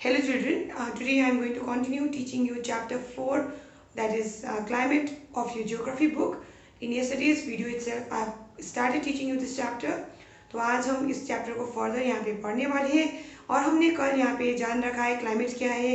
Hello children, today I am going to continue teaching you chapter 4, that is climate of your geography book. In yesterday's video itself I have started teaching you this chapter. तो आज हम इस chapter को further यहाँ पे पढ़ने वाले हैं और हमने कल यहाँ पे जान रखा है क्लाइमेट क्या है,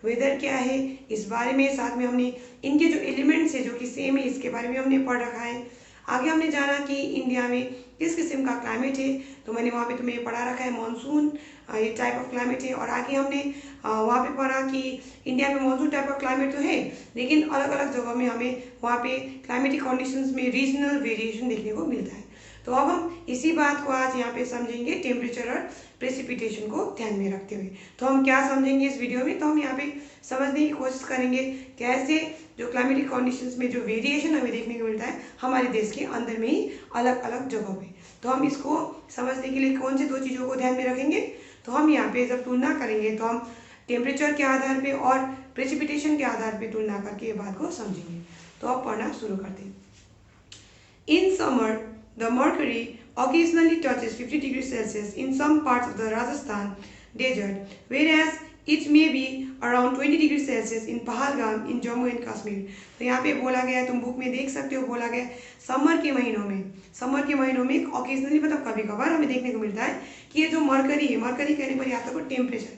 वेदर क्या है इस बारे में, साथ में हमने इनके जो एलिमेंट्स है जो कि सेम है इसके बारे में हमने पढ़ रखा है। आगे हमने जाना कि इंडिया में किस किस्म का क्लाइमेट है, तो मैंने वहाँ पे तुम्हें पढ़ा रखा है मॉनसून ये टाइप ऑफ क्लाइमेट है। और आगे हमने वहाँ पे पढ़ा कि इंडिया में मॉनसून टाइप ऑफ क्लाइमेट तो है, लेकिन अलग अलग जगह में हमें वहाँ पे क्लाइमेटिक कंडीशंस में रीजनल वेरिएशन देखने को मिलता है। तो अब हम इसी बात को आज यहाँ पे समझेंगे टेम्परेचर और प्रेसिपिटेशन को ध्यान में रखते हुए। तो हम क्या समझेंगे इस वीडियो में, तो हम यहाँ पे समझने की कोशिश करेंगे कैसे जो क्लाइमेटिक कंडीशंस में जो वेरिएशन हमें देखने को मिलता है हमारे देश के अंदर में ही अलग अलग जगहों पे। तो हम इसको समझने के लिए कौन सी दो चीज़ों को ध्यान में रखेंगे, तो हम यहाँ पे जब तुलना करेंगे तो हम टेम्परेचर के आधार पे और प्रेसिपिटेशन के आधार पे तुलना करके ये बात को समझेंगे। तो अब पढ़ना शुरू करते हैं। In summer the mercury occasionally touches 50 degrees Celsius in some parts of the Rajasthan desert, whereas it may be around 20 degrees Celsius in Pahalgam in Jammu and Kashmir। तो यहाँ पे बोला गया है, तुम बुक में देख सकते हो, बोला गया समर के महीनों में ऑकेजनली मतलब कभी कभार हमें देखने को मिलता है कि ये जो मरकरी है, मरकरी कहने पर याद रखो टेम्परेचर,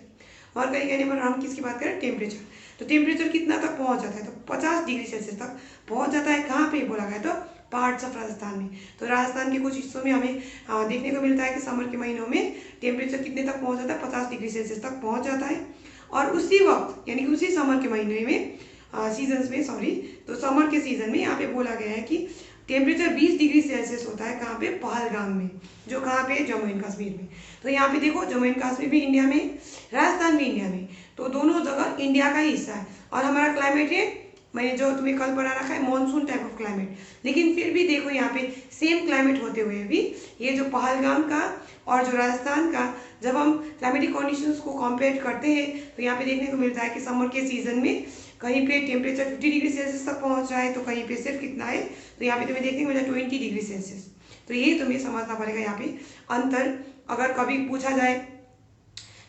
मरकरी कहने पर हम किसकी बात करें, टेम्परेचर। तो टेम्परेचर कितना तक पहुँच जाता है, तो 50 डिग्री सेल्सियस तक पहुँच जाता है। कहाँ पे बोला गया, तो पार्ट्स ऑफ राजस्थान में। तो राजस्थान के कुछ हिस्सों में हमें देखने को मिलता है कि समर के महीनों में टेम्परेचर कितने तक पहुंच जाता है, 50 डिग्री सेल्सियस तक पहुंच जाता है। और उसी वक्त यानी कि उसी समर के महीने में तो समर के सीजन में यहाँ पे बोला गया है कि टेम्परेचर 20 डिग्री सेल्सियस होता है। कहाँ पे, पहलगाम में, जो कहाँ पे, जम्मू एंड कश्मीर में। तो यहाँ पे देखो जम्मू एंड कश्मीर भी इंडिया में, राजस्थान भी इंडिया में, तो दोनों जगह इंडिया का ही हिस्सा है। और हमारा क्लाइमेट है, मैंने जो तुम्हें कल पढ़ा रखा है मॉनसून टाइप ऑफ क्लाइमेट। लेकिन फिर भी देखो यहाँ पे सेम क्लाइमेट होते हुए भी ये जो पहलगाम का और जो राजस्थान का जब हम क्लाइमेटिक कंडीशंस को कंपेयर करते हैं तो यहाँ पे देखने को मिलता है कि समर के सीजन में कहीं पे टेम्परेचर 50 डिग्री सेल्सियस तक पहुँच रहा है, तो कहीं पे सिर्फ कितना है, तो यहाँ पे तुम्हें देखने को मिलता है 20 डिग्री सेल्सियस। तो ये तुम्हें समझना पड़ेगा यहाँ पे अंतर। अगर कभी पूछा जाए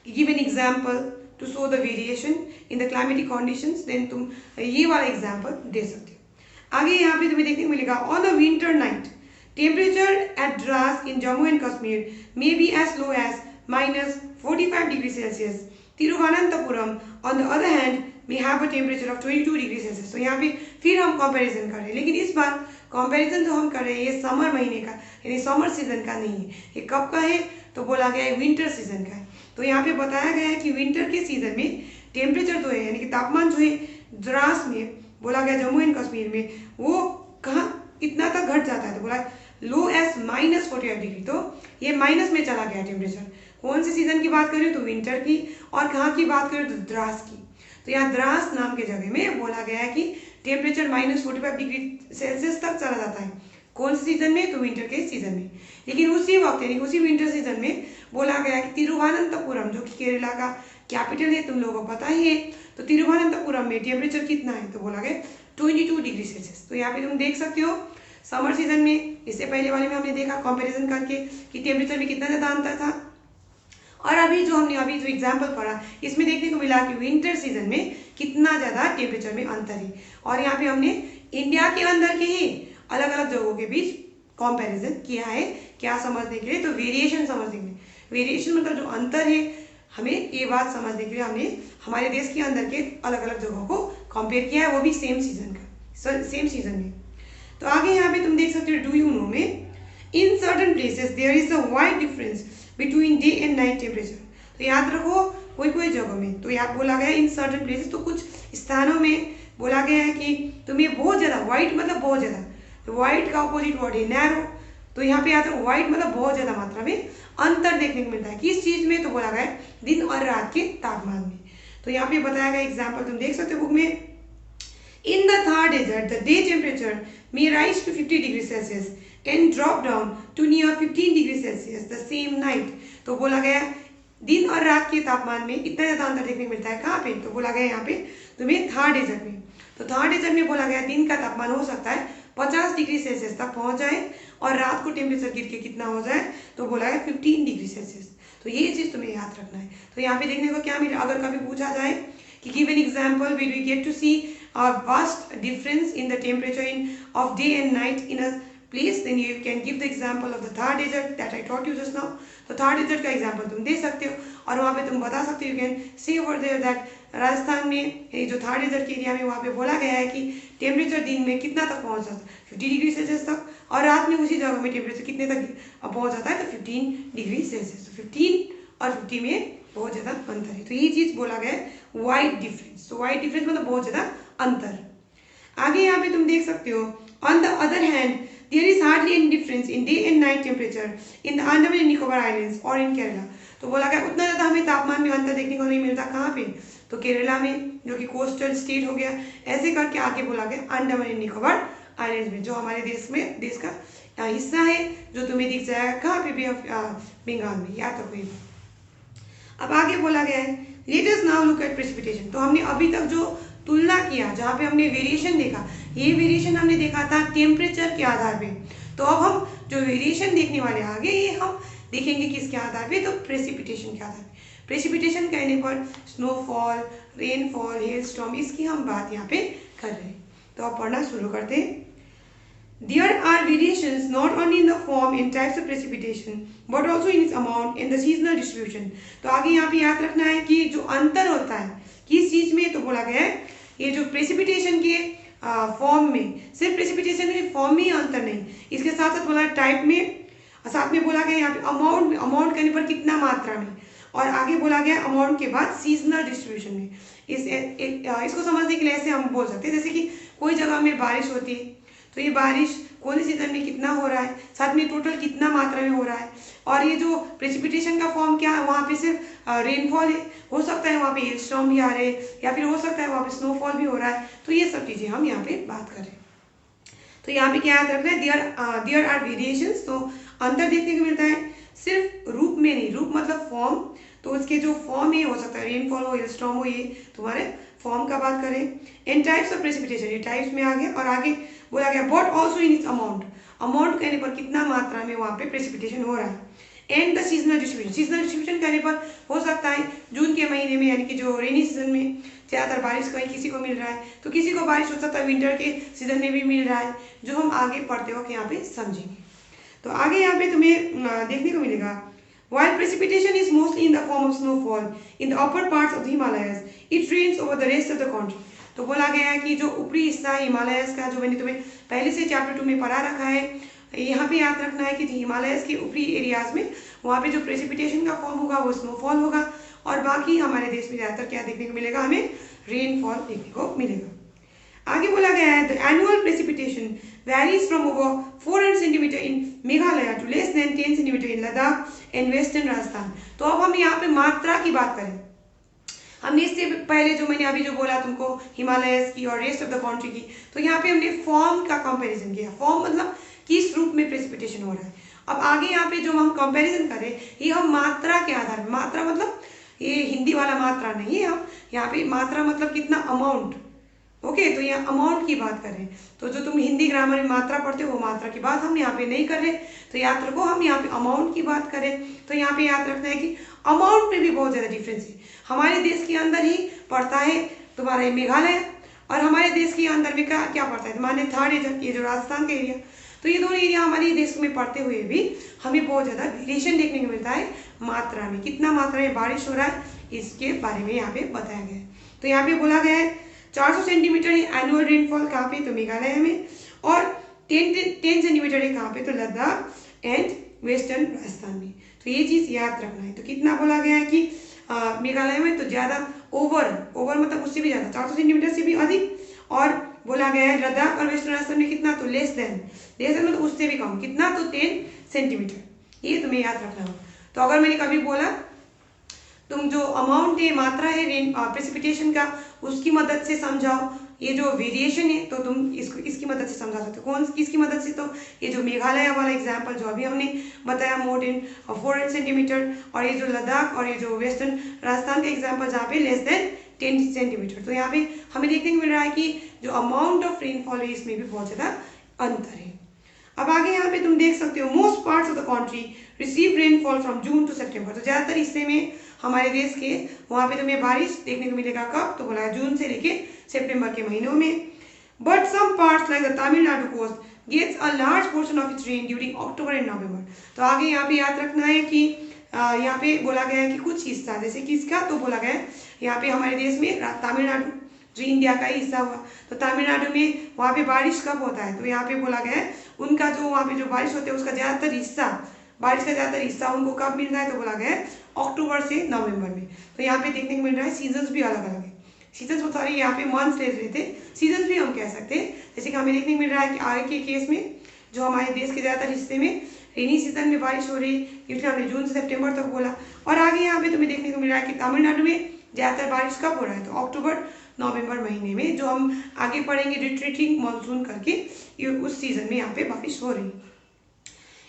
कि give an example to show the variation in the climatic conditions, then तुम ये वाला एग्जाम्पल दे सकते हो। आगे यहाँ पे तुम्हें देखने को मिलेगा on a winter night temperature at Dras in Jammu and Kashmir may be as low as -45 degrees Celsius. Thiruvananthapuram on the other hand may have a temperature of 22 degrees Celsius। तो यहाँ पे फिर हम कंपैरिजन कर रहे हैं, लेकिन इस बार कंपैरिजन जो हम कर रहे हैं ये समर महीने का यानी समर सीजन का नहीं है। ये कब का है, तो बोला गया है विंटर सीजन का है। तो यहाँ पे बताया गया है कि विंटर के सीजन में टेम्परेचर जो है यानी कि तापमान जो है द्रास में, बोला गया जम्मू एंड कश्मीर में, वो कहाँ कितना तक घट जाता है, तो बोला लो एज -48 डिग्री। तो ये माइनस में चला गया टेम्परेचर। कौन से सीजन की बात करें, तो विंटर की। और कहाँ की बात करें, तो द्रास की। तो यहाँ द्रास नाम के जगह में बोला गया है कि टेम्परेचर -45 डिग्री सेल्सियस तक चला जाता है। कौन से सीजन में, तो विंटर के सीजन में। लेकिन उसी वक्त यानी उसी विंटर सीजन में बोला गया कि तिरुवनंतपुरम जो कि केरला का कैपिटल है, तुम लोगों को पता ही है, तो तिरुवनंतपुरम में टेम्परेचर कितना है, तो बोला गया 22 डिग्री सेल्सियस। तो यहाँ पे तुम देख सकते हो समर सीजन में, इससे पहले वाले में हमने देखा कंपैरिजन करके कि टेम्परेचर में कितना ज़्यादा अंतर था। और अभी जो एग्जाम्पल पढ़ा इसमें देखने को मिला कि विंटर सीजन में कितना ज़्यादा टेम्परेचर में अंतर है। और यहाँ पे हमने इंडिया के अंदर के ही अलग अलग जगहों के बीच कंपैरिजन किया है, क्या समझने के लिए, तो वेरिएशन समझने के लिए। वेरिएशन मतलब जो अंतर है, हमें ये बात समझने के लिए हमने हमारे देश के अंदर के अलग अलग जगहों को कंपेयर किया है, वो भी सेम सीजन में। तो आगे यहाँ पे तुम देख सकते हो, डू यू नो में in certain places there is a wide difference between day and night temperature. तो याद रखो कोई जगह में, तो यहाँ बोला गया इन सर्टन प्लेसेस, तो कुछ स्थानों में बोला गया है कि तुम्हें बहुत ज़्यादा, वाइड मतलब बहुत ज़्यादा, तो वाइट का अपोजिट वर्ड है नैरो। तो यहाँ पे आता है वाइट मतलब बहुत ज़्यादा मात्रा में अंतर देखने को मिलता है। किस चीज़ में, तो बोला गया है दिन और रात के तापमान में। तो यहाँ पे बताया गया एग्जाम्पल तुम देख सकते हो बुक में, in the Thar desert the day temperature may rise to 50 degree Celsius and drop down to near 15 degree Celsius the same night. तो बोला गया दिन और रात के तापमान में इतना ज़्यादा अंतर देखने को मिलता है। कहाँ पे, तो बोला गया यहाँ पे तुम्हें थार डेजर्ट में। तो थार डेजर्ट में बोला गया दिन का तापमान हो सकता है 50 डिग्री सेल्सियस तक पहुंच जाए और रात को टेम्परेचर गिर के कितना हो जाए, तो बोला है 15 डिग्री सेल्सियस। तो ये चीज़ तुम्हें याद रखना है। तो यहाँ पे देखने को क्या मिले, अगर कभी पूछा जाए कि give an example where we get to see a vast difference in the temperature of day and night in a place, then you can give the example of the Thar desert that I taught you just now. तो Thar desert का example तुम दे सकते हो और वहाँ पे तुम बता सकते हो, you can see over there that Rajasthan में ये जो Thar desert के एरिया में वहाँ पे बोला गया है कि टेम्परेचर दिन में कितना तक पहुँच जाता है, 50 डिग्री सेल्सियस तक, और रात में उसी जगह में टेम्परेचर कितने तक पहुँच जाता है, तो 15 डिग्री सेल्सियस। तो 15 और 50 में बहुत ज़्यादा अंतर है। तो ये चीज़ बोला गया है वाइड डिफरेंस। तो वाइड डिफरेंस मतलब बहुत ज़्यादा अंतर। आगे यहाँ पे तुम देख सकते हो, on the other hand there is hardly any difference in day and night temperature in the Andaman and Nicobar islands और इन केरला। तो बोला गया उतना ज़्यादा हमें तापमान में अंतर देखने को नहीं मिलता, कहाँ पे, तो केरला में जो कि कोस्टल स्टेट हो गया। ऐसे करके आगे बोला गया अंडमान एंड निकोबार आइलैंड्स में, जो हमारे देश का हिस्सा है, जो तुम्हें दिख जाएगा कहाँ पे, बे ऑफ बंगाल में, या तो कोई। अब आगे बोला गया है let us now look at precipitation. तो हमने अभी तक जो तुलना किया, जहाँ पे हमने वेरिएशन देखा, ये वेरिएशन हमने देखा था टेम्परेचर के आधार पे। तो अब हम जो वेरिएशन देखने वाले आगे, ये हम देखेंगे किसके आधार पे, तो प्रेसिपिटेशन के आधार पे। प्रेसिपिटेशन कहने पर स्नोफॉल, रेनफॉल, हेल स्टॉर्म, इसकी हम बात यहाँ पे कर रहे हैं। तो अब पढ़ना शुरू करते हैं। There are variations not only in the form and types of precipitation, but also in its amount and the seasonal distribution. तो आगे यहाँ पे याद रखना है कि जो अंतर होता है किस चीज़ में, तो बोला गया है ये जो प्रेसिपिटेशन के फॉर्म में, सिर्फ प्रेसिपिटेशन के फॉर्म में ही अंतर नहीं, इसके साथ साथ बोला है टाइप में, साथ में बोला गया यहाँ पे अमाउंट में, अमाउंट करने पर कितना मात्रा में, और आगे बोला गया अमाउंट के बाद सीजनल डिस्ट्रीब्यूशन में। इसको समझने के लिए ऐसे हम बोल सकते हैं, जैसे कि कोई जगह में बारिश होती है, तो ये बारिश कौन से सीजन में कितना हो रहा है, साथ में टोटल कितना मात्रा में हो रहा है, और ये जो प्रेसिपिटेशन का फॉर्म क्या है, वहाँ पे सिर्फ रेनफॉल है, हो सकता है वहाँ पे हेल स्टॉर्म भी आ रहे हैं, या फिर हो सकता है वहाँ पे स्नोफॉल भी हो रहा है। तो ये सब चीज़ें हम यहाँ पे बात करें। तो यहाँ पे क्या याद रखना है, देयर आर वेरिएशंस। तो अंतर देखने को मिलता है सिर्फ रूप में नहीं, रूप मतलब फॉर्म, तो उसके जो फॉर्म है, हो सकता है रेनफॉल हो, हेल स्टॉर्म हो, ये तुम्हारे फॉर्म का बात करें। इन टाइप्स ऑफ प्रेसिपिटेशन, ये टाइप्स में आ गया, और आगे बोला गया but also in its amount, amount कहने पर कितना मात्रा में वहाँ पे प्रेसिपिटेशन हो रहा है। And the seasonal distribution, seasonal distribution कहने पर हो सकता है जून के महीने में, यानी कि जो रेनी सीजन में ज़्यादातर बारिश कहीं किसी को मिल रहा है, तो किसी को बारिश हो सकता है विंटर के सीजन में भी मिल रहा है, जो हम आगे पढ़ते वक्त यहाँ पे समझेंगे। तो आगे यहाँ पे तुम्हें देखने को मिलेगा while precipitation is mostly in the form of snowfall in the upper parts of the Himalayas, it rains over the rest of the country. तो बोला गया है कि जो ऊपरी हिस्सा है हिमालयस का, जो मैंने तुम्हें पहले से चैप्टर 2 में पढ़ा रखा है, यहाँ पे याद रखना है कि हिमालयस के ऊपरी एरियाज में वहाँ पे जो प्रेसिपिटेशन का फॉर्म होगा वो स्नोफॉल होगा, और बाकी हमारे देश में ज़्यादातर क्या देखने को मिलेगा, हमें रेनफॉल देखने को मिलेगा। आगे बोला गया है the annual precipitation varies from over 400 cm in Meghalaya to less than 10 cm in Ladakh and western Rajasthan। तो अब हम यहाँ पे मात्रा की बात करें, हमने इससे पहले जो मैंने अभी जो बोला तुमको हिमालयस की और रेस्ट ऑफ द कंट्री की, तो यहाँ पे हमने फॉर्म का कंपैरिजन किया। फॉर्म मतलब किस रूप में प्रेसिपिटेशन हो रहा है। अब आगे यहाँ पे जो हम कंपैरिजन करें, ये हम मात्रा के आधार पर, मात्रा मतलब ये हिंदी वाला मात्रा नहीं है, हम यहाँ पे मात्रा मतलब कितना, अमाउंट। ओके, तो यहाँ अमाउंट की बात करें, तो जो तुम हिंदी ग्रामर में मात्रा पढ़ते हो वो मात्रा की बात हम यहाँ पे नहीं कर रहे, तो याद रखो हम यहाँ पे अमाउंट की बात करें। तो यहाँ पे याद रखना है कि अमाउंट में भी बहुत ज़्यादा डिफरेंस है। हमारे देश के अंदर ही पड़ता है तुम्हारा ये मेघालय, और हमारे देश के अंदर में क्या पड़ता है, माने थार ये जो राजस्थान का एरिया। तो ये दोनों एरिया हमारे देश में पड़ते हुए भी हमें बहुत ज़्यादा वेरिएशन देखने को मिलता है मात्रा में, कितना मात्रा में बारिश हो रहा है इसके बारे में यहाँ पे बताया गया है। तो यहाँ पे बोला गया है 400 सेंटीमीटर एनुअल रेनफॉल कहाँ पे, तो मेघालय में, और 10 सेंटीमीटर है कहाँ पे, तो लद्दाख एंड वेस्टर्न राजस्थान में। तो ये चीज़ याद रखना है। तो कितना बोला गया है कि मेघालय में तो ज़्यादा, ओवर मतलब उससे भी ज़्यादा, 400 सेंटीमीटर से भी अधिक, और बोला गया है लद्दाख और वेस्टर्न राजस्थान में कितना, तो लेस देन मतलब उससे भी कम, कितना, तो 10 सेंटीमीटर। ये तुम्हें याद रखना हो। तो अगर मैंने कभी बोला तुम जो अमाउंट है, मात्रा है रेन प्रेसिपिटेशन का, उसकी मदद से समझाओ ये जो वेरिएशन है, तो तुम इसकी मदद से समझा सकते हो। कौन किसकी मदद से, तो ये जो मेघालय वाला एग्जाम्पल जो अभी हमने बताया, मोर देन 400 सेंटीमीटर, और ये जो लद्दाख और ये जो वेस्टर्न राजस्थान का एग्जाम्पल जहाँ पे लेस देन 10 सेंटीमीटर। तो यहाँ पे हमें देखने को मिल रहा है कि जो अमाउंट ऑफ रेनफॉल है इसमें भी बहुत ज़्यादा अंतर है। अब आगे यहाँ पे तुम देख सकते हो most parts of the country receive rainfall from June to September. तो ज़्यादातर हिस्से में हमारे देश के वहाँ पे तुम्हें बारिश देखने को मिलेगा कब, तो बोला है जून से लेके सितंबर के महीनों में। But some parts like the Tamil Nadu coast gets a large portion of its rain during October and November. तो आगे यहाँ पे याद रखना है कि यहाँ पे बोला गया है कि कुछ हिस्सा, जैसे कि इसका तो बोला गया है यहाँ पे हमारे देश में तमिलनाडु जो इंडिया का ही हिस्सा हुआ, तो तमिलनाडु में वहाँ पे बारिश कब होता है, तो यहाँ पे बोला गया है उनका जो वहाँ पे जो बारिश होती है उसका ज़्यादातर हिस्सा, बारिश का ज़्यादातर हिस्सा उनको कब मिल रहा है, तो बोला गया है अक्टूबर से नवंबर में। तो यहाँ पे देखने को मिल रहा है सीजन्स भी अलग अलग है, सीजन्स को सॉरी यहाँ पे मंथ्स ले रहे थे, सीजन्स भी हम कह सकते हैं। जैसे कि हमें देखने को मिल रहा है कि आगे के केस में जो हमारे देश के ज़्यादातर हिस्से में रेनी सीजन में बारिश हो रही है, क्योंकि हमने जून से सितंबर तक बोला। और आगे यहाँ पे तुम्हें देखने को मिल रहा है कि तमिलनाडु में ज़्यादातर बारिश कब हो रहा है, तो अक्टूबर नवंबर महीने में, जो हम आगे पढ़ेंगे रिट्रीटिंग मानसून करके, ये उस सीजन में यहाँ पे बारिश हो रही है।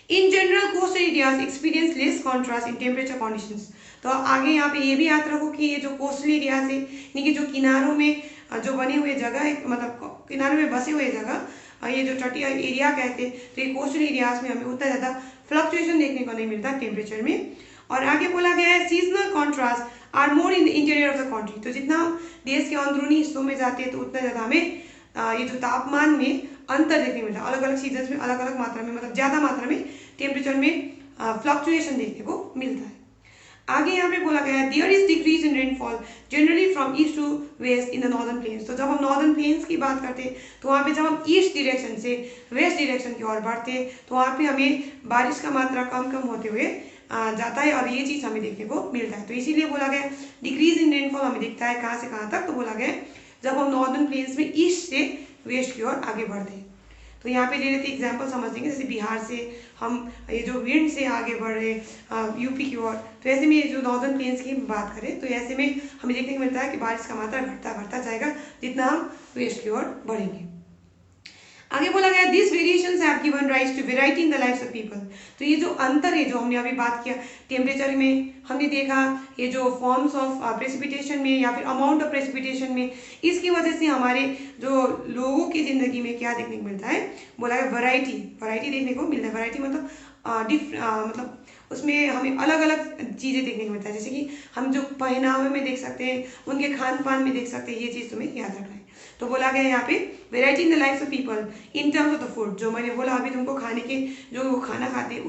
In general coastal areas experience less contrast in temperature conditions. तो आगे यहाँ पे ये भी याद रखो कि ये जो कोस्टल एरियाज है, यानी कि जो किनारों में जो बने हुए जगह है, मतलब किनारों में बसे हुए जगह, ये जो तटीय एरिया कहते हैं, तो ये कोस्टल एरियाज में हमें उतना ज़्यादा फ्लक्चुएशन देखने को नहीं मिलता टेम्परेचर में। और आगे बोला गया है seasonal contrast are more in the interior of the country. तो जितना हम देश के अंदरूनी हिस्सों में जाते हैं तो उतना ज़्यादा हमें ये जो तापमान में अंतर देखने को मिलता है, अलग अलग सीजन्स में अलग अलग मात्रा में, मतलब ज़्यादा मात्रा में टेम्परेचर में फ्लक्चुएशन देखने को मिलता है। आगे यहाँ पे बोला गया है there is decrease in rainfall generally from east to west in the northern plains. तो जब हम नॉर्दर्न प्लेन्स की बात करते हैं तो वहाँ पे जब हम ईस्ट डायरेक्शन से वेस्ट डायरेक्शन की ओर बढ़ते हैं तो वहाँ पे हमें बारिश का मात्रा कम कम होते हुए जाता है, और ये चीज़ हमें देखने को मिलता है। तो इसीलिए बोला गया डिक्रीज इन रेनफॉल हमें दिखता है कहाँ से कहाँ तक, तो बोला गया जब हम नॉर्दर्न प्लेन्स में ईस्ट से वेस्ट की ओर आगे बढ़ते हैं। तो यहाँ पे ले लेते एग्जाम्पल समझ लेंगे, जैसे बिहार से हम ये जो विंड से आगे बढ़ रहे यूपी की ओर, तो ऐसे में जो नॉर्दर्न प्लेन्स की बात करें तो ऐसे में हमें देखने को मिलता है कि बारिश का मात्रा घटता जाएगा जितना हम वेस्ट की ओर बढ़ेंगे। आगे बोला गया this variations have given rise to variety in the lifes of people. तो ये जो अंतर है जो हमने अभी बात किया टेम्परेचर में, हमने देखा ये जो फॉर्म्स ऑफ प्रेसिपिटेशन में या फिर अमाउंट ऑफ प्रेसिपिटेशन में, इसकी वजह से हमारे जो लोगों की ज़िंदगी में क्या देखने को मिलता है, बोला है वैरायटी देखने को मिलता है। वैरायटी मतलब मतलब उसमें हमें अलग अलग चीज़ें देखने को मिलता है, जैसे कि हम जो पहनावे में देख सकते हैं, उनके खान पान में देख सकते हैं, ये चीज़ तुम्हें याद रखना है। तो बोला गया यहाँ पे variety in the lifes of people in terms of the food. जो मैंने बोला अभी तुमको खाने के, जो वो खाना खाते हैं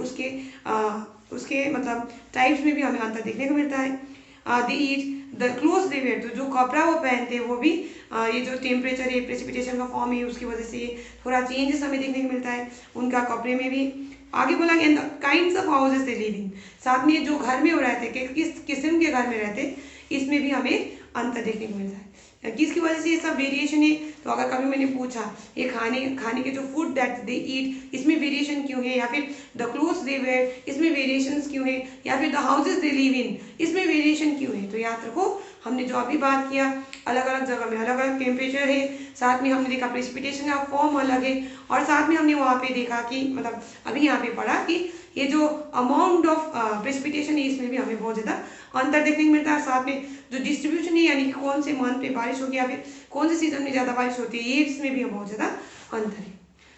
उसके मतलब टाइप्स में भी हमें अंतर देखने को मिलता है। They eat the clothes they wear, तो जो कपड़ा वो पहनते हैं वो भी ये जो टेम्परेचर है, प्रेसिपिटेशन का फॉर्म है, उसकी वजह से थोड़ा चेंजेस हमें देखने को मिलता है उनका कपड़े में भी। आगे बोला गया kinds of houses they live in, साथ में जो घर में वो रहते हैं, किस किस्म के घर में रहते हैं, इसमें भी हमें अंतर देखने को मिलता है। किसकी वजह से ये सब वेरिएशन है, तो अगर कभी मैंने पूछा ये खाने के जो फूड दैट दे ईट इसमें वेरिएशन क्यों है, या फिर द क्लोथ्स दे वेयर इसमें वेरिएशंस क्यों है, या फिर the houses they live in इसमें वेरिएशन क्यों है, तो याद रखो हमने जो अभी बात किया अलग अलग जगह में अलग अलग टेम्परेचर है, साथ में हमने देखा प्रेसिपिटेशन का फॉर्म अलग है, और साथ में हमने वहाँ पे देखा कि मतलब अभी यहाँ पे पढ़ा कि ये जो अमाउंट ऑफ प्रेसिपिटेशन है इसमें भी हमें बहुत ज़्यादा अंतर देखने को मिलता है। साथ में जो डिस्ट्रीब्यूशन है, यानी कि कौन से मंथ में बारिश होगी या फिर कौन से सीजन में ज़्यादा बारिश होती है, ये इसमें भी बहुत ज़्यादा अंतर है।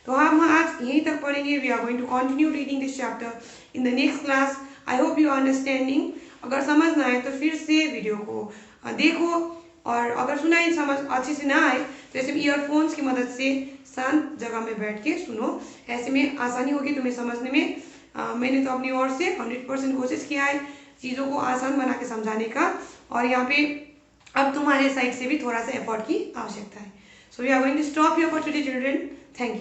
तो हम आज यहीं तक पढ़ेंगे। We are going to continue reading this chapter in the next class. I hope you understanding. अगर समझ ना आए तो फिर से वीडियो को देखो, और अगर सुनाई समझ अच्छे से ना आए तो ऐसे में ईयरफोन्स की मदद से शांत जगह में बैठ के सुनो, ऐसे में आसानी होगी तुम्हें समझने में। मैंने तो अपनी ओर से 100% कोशिश किया है चीज़ों को आसान बना के समझाने का, और यहाँ पे अब तुम्हारे साइड से भी थोड़ा सा एफर्ट की आवश्यकता है। So we are going to stop here for today children. Thank you.